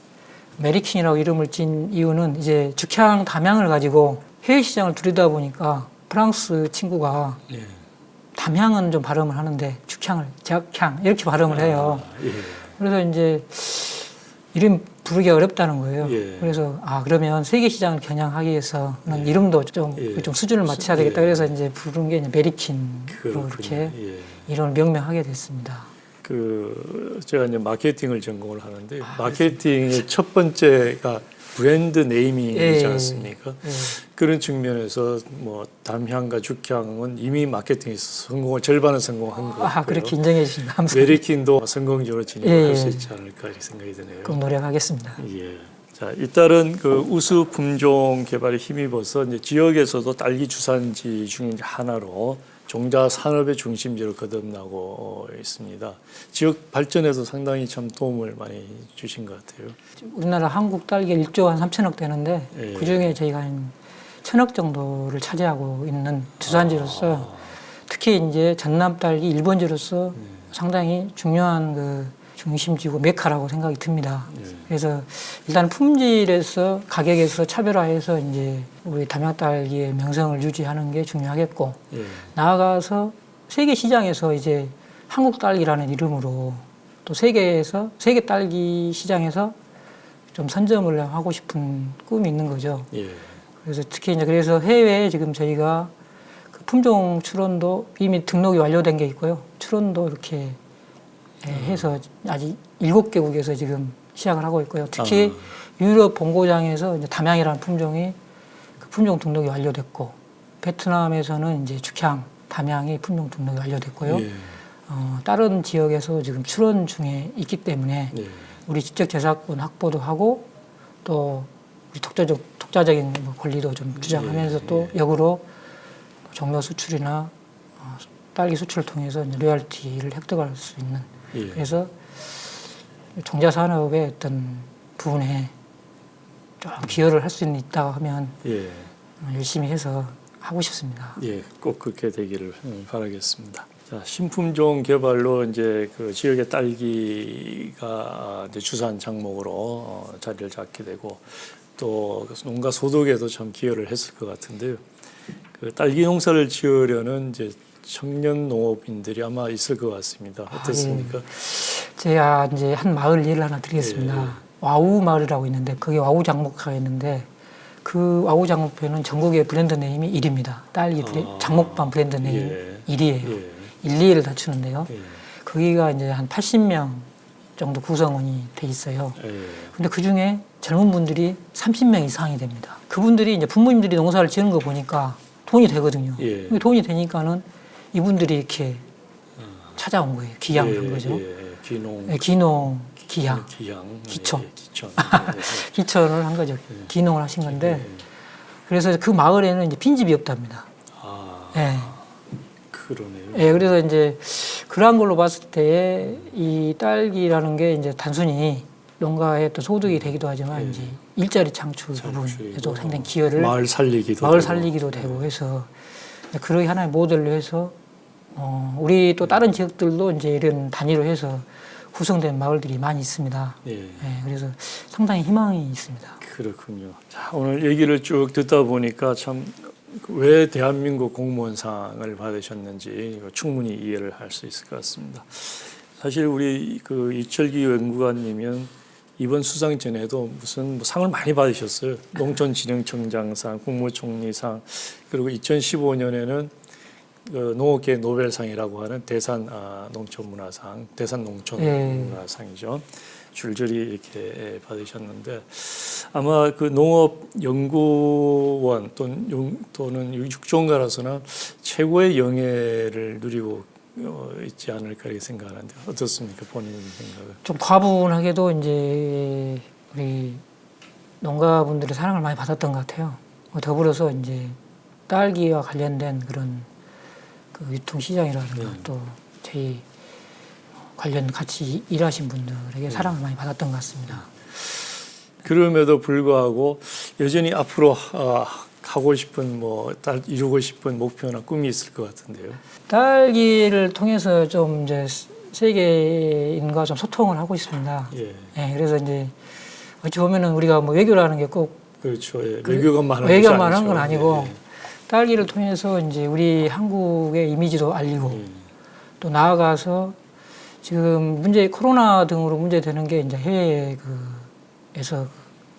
메리킨이라고 이름을 진 이유는 이제 죽향 담향을 가지고 해외 시장을 들이다 보니까 프랑스 친구가 예. 담향은 좀 발음을 하는데 죽향을 적향 이렇게 발음을 해요. 예. 그래서 이제 이름 부르기 어렵다는 거예요. 예. 그래서 그러면 세계 시장을 겨냥하기 위해서는 이름도 좀 수준을 맞춰야 되겠다. 그래서 이제 부른 게 이제 메리킨으로 이렇게 이름을 명명하게 됐습니다. 제가 이제 마케팅을 전공을 하는데 마케팅의 첫 번째가 브랜드 네이밍이지 않습니까? 그런 측면에서 뭐 담향과 죽향은 이미 마케팅에서 절반은 성공한 것 같고요. 그렇게 인정해 주시면 감사합니다. 메리킨도 성공적으로 진행할 수 있지 않을까 이렇게 생각이 드네요. 꼭 노력하겠습니다. 예. 자, 잇따른 우수 품종 개발에 힘입어서 이제 지역에서도 딸기 주산지 중에 하나로 종자 산업의 중심지로 거듭나고 있습니다. 지역 발전에도 상당히 참 도움을 많이 주신 것 같아요. 우리나라 한국 딸기 1조 한 3천억 되는데 그 중에 저희가 한 1,000억 정도를 차지하고 있는 주산지로서 특히 이제 전남 딸기 1번지로서 상당히 중요한 그 중심지고 메카라고 생각이 듭니다. 그래서 일단 품질에서 가격에서 차별화해서 이제 우리 담양딸기의 명성을 유지하는 게 중요하겠고 나아가서 세계 시장에서 이제 한국 딸기라는 이름으로 또 세계 딸기 시장에서 좀 선점을 하고 싶은 꿈이 있는 거죠. 그래서 특히 이제 그래서 해외에 지금 저희가 그 품종 출원도 이미 등록이 완료된 게 있고요. 출원도 이렇게 해서 아직 7개국에서 지금 시작을 하고 있고요. 특히 유럽 본고장에서 이제 담양이라는 품종이 그 품종 등록이 완료됐고 베트남에서는 이제 죽향, 담양이 품종 등록이 완료됐고요. 다른 지역에서 지금 출원 중에 있기 때문에 우리 지적 재산권 확보도 하고 또 우리 독자적인 권리도 좀 주장하면서 또 역으로 종묘 수출이나 딸기 수출을 통해서 이제 로열티를 획득할 수 있는 그래서 종자 산업의 어떤 부분에 좀 기여를 할 수 있다고 하면 열심히 해서 하고 싶습니다. 꼭 그렇게 되기를 바라겠습니다. 자, 신품종 개발로 이제 그 지역의 딸기가 이제 주산 작목으로 자리를 잡게 되고 또 농가 소득에도 참 기여를 했을 것 같은데요. 그 딸기 농사를 지으려는 이제 청년 농업인들이 아마 있을 것 같습니다. 어떻습니까? 제가 이제 한 마을 예를 하나 드리겠습니다. 와우 마을이라고 있는데 거기 와우 장목회가 있는데 그 와우 장목회는 전국의 브랜드 네임이 1위입니다. 딸기 장목반 브랜드 네임 1위예요. 1, 2위를 다투는데요. 거기가 이제 한 80명 정도 구성원이 돼 있어요. 근데 그 중에 젊은 분들이 30명 이상이 됩니다. 그분들이 이제 부모님들이 농사를 지는 거 보니까 돈이 되거든요. 돈이 되니까는 이분들이 이렇게 찾아온 거예요. 기양을 한 거죠. 기양, 기촌. 기촌을 한 거죠. 기농을 하신 건데 그래서 그 마을에는 이제 빈집이 없답니다. 그러네요. 그래서 이제 그러한 걸로 봤을 때 이 딸기라는 게 이제 단순히 농가의 또 소득이 되기도 하지만 이제 일자리 창출 부분에도 상당히 기여를 마을 살리기도 되고 해서 그러기 하나의 모델로 해서 우리 또 다른 지역들도 이제 이런 단위로 해서 구성된 마을들이 많이 있습니다. 그래서 상당히 희망이 있습니다. 그렇군요. 자, 오늘 얘기를 쭉 듣다 보니까 참 왜 대한민국 공무원상을 받으셨는지 충분히 이해를 할 수 있을 것 같습니다. 사실 우리 그 이철기 연구관님은 이번 수상 전에도 무슨 상을 많이 받으셨어요. 농촌진흥청장상, 국무총리상, 그리고 2015년에는 농업계 노벨상이라고 하는 대산 농촌문화상, 대산 농촌문화상이죠. 줄줄이 이렇게 받으셨는데 아마 그 농업연구원 또는 육종가로서는 최고의 영예를 누리고 있지 않을까 이렇게 생각하는데 어떻습니까? 본인 생각은? 좀 과분하게도 이제 우리 농가분들의 사랑을 많이 받았던 것 같아요. 더불어서 이제 딸기와 관련된 그런 그 유통시장이라든가 또 저희 관련 같이 일하신 분들에게 사랑을 많이 받았던 것 같습니다. 그럼에도 불구하고 여전히 앞으로 하고 싶은 이루고 싶은 목표나 꿈이 있을 것 같은데요. 딸기를 통해서 좀 이제 세계인과 좀 소통을 하고 있습니다. 그래서 이제 어찌 보면은 우리가 뭐 외교라는 게 꼭 그렇죠. 예. 외교관만 외교만 건 아니고 딸기를 통해서 이제 우리 한국의 이미지도 알리고 또 나아가서 지금 코로나 등으로 문제되는 게 이제 해외에서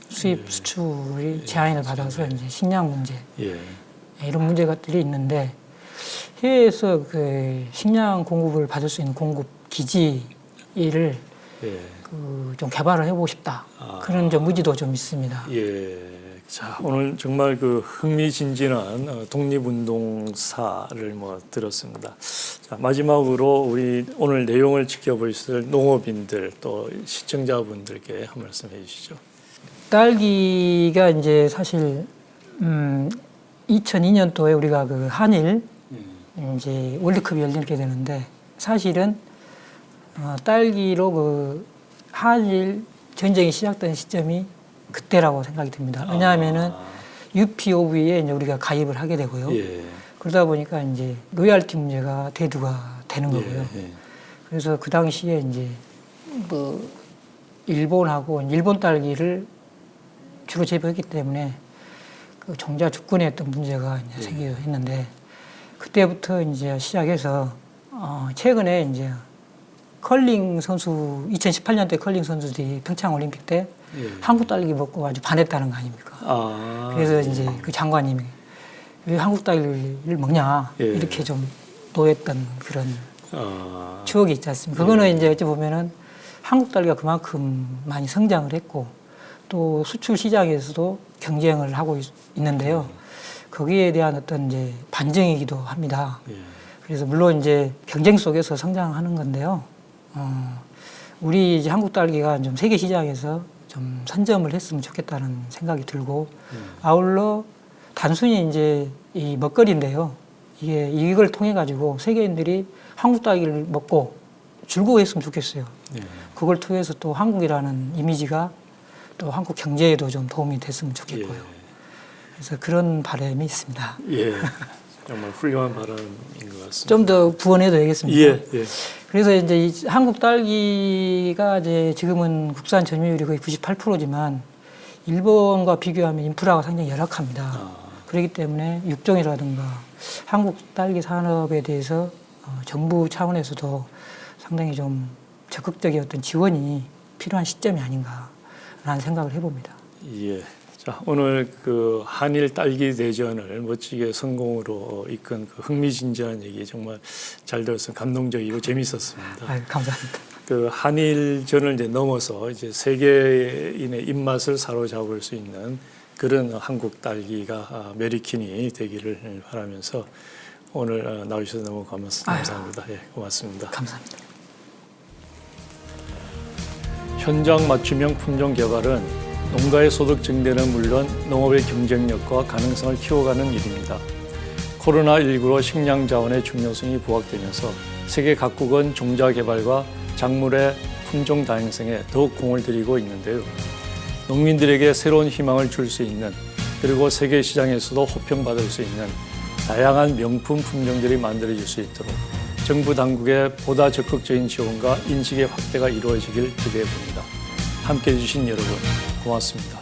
수입 수출이 제한을 받아서 이제 식량 문제 이런 문제들이 있는데 해외에서 그 식량 공급을 받을 수 있는 공급 기지를 좀 개발을 해보고 싶다. 그런 좀 의지도 좀 있습니다. 자, 오늘 정말 그 흥미진진한 독립운동사를 들었습니다. 자, 마지막으로 우리 오늘 내용을 지켜보실 농업인들 또 시청자분들께 한 말씀 해주시죠. 딸기가 이제 사실 2002년도에 우리가 그 한일 이제 월드컵이 열리게 되는데 사실은 딸기로 그 한일 전쟁이 시작된 시점이 그때라고 생각이 듭니다. 왜냐하면은 UPOV에 이제 우리가 가입을 하게 되고요. 그러다 보니까 이제 로열티 문제가 대두가 되는 거고요. 그래서 그 당시에 이제 뭐 일본하고 일본 딸기를 주로 재배했기 때문에 그 종자 주권에 어떤 문제가 이제 생기게 했는데 그때부터 이제 시작해서 최근에 이제 컬링 선수 2018년대 컬링 선수들이 평창 올림픽 때 한국 딸기 먹고 아주 반했다는 거 아닙니까? 그래서 이제 그 장관님이 왜 한국 딸기를 먹냐 이렇게 좀 노했던 그런 추억이 있지 않습니까? 그거는 이제 어찌 보면은 한국 딸기가 그만큼 많이 성장을 했고 또 수출 시장에서도 경쟁을 하고 있는데요. 거기에 대한 어떤 이제 반증이기도 합니다. 그래서 물론 이제 경쟁 속에서 성장하는 건데요. 우리 이제 한국 딸기가 좀 세계 시장에서 좀 선점을 했으면 좋겠다는 생각이 들고 아울러 단순히 이제 이 먹거리인데요. 이걸 통해 가지고 세계인들이 한국 딸기를 먹고 즐거워했으면 좋겠어요. 그걸 통해서 또 한국이라는 이미지가 또 한국 경제에도 좀 도움이 됐으면 좋겠고요. 그래서 그런 바람이 있습니다. 정말 훌륭한 발언인 것 같습니다. 좀 더 부언해도 되겠습니까? 예. 그래서 이제 이 한국 딸기가 이제 지금은 국산 점유율이 거의 98%지만 일본과 비교하면 인프라가 상당히 열악합니다. 그렇기 때문에 육종이라든가 한국 딸기 산업에 대해서 정부 차원에서도 상당히 좀 적극적인 어떤 지원이 필요한 시점이 아닌가라는 생각을 해봅니다. 자, 오늘 그 한일 딸기 대전을 멋지게 성공으로 이끈 그 흥미진진한 얘기 정말 잘 들어서 감동적이고 재밌었습니다. 감사합니다. 그 한일전을 이제 넘어서 이제 세계인의 입맛을 사로잡을 수 있는 그런 한국 딸기가 메리킨이 되기를 바라면서 오늘 나오셔서 너무 감사합니다. 고맙습니다. 감사합니다. 현장 맞춤형 품종 개발은 농가의 소득 증대는 물론 농업의 경쟁력과 가능성을 키워가는 일입니다. 코로나19로 식량 자원의 중요성이 부각되면서 세계 각국은 종자 개발과 작물의 품종 다양성에 더욱 공을 들이고 있는데요. 농민들에게 새로운 희망을 줄 수 있는 그리고 세계 시장에서도 호평받을 수 있는 다양한 명품 품종들이 만들어질 수 있도록 정부 당국의 보다 적극적인 지원과 인식의 확대가 이루어지길 기대해 봅니다. 함께해 주신 여러분 고맙습니다.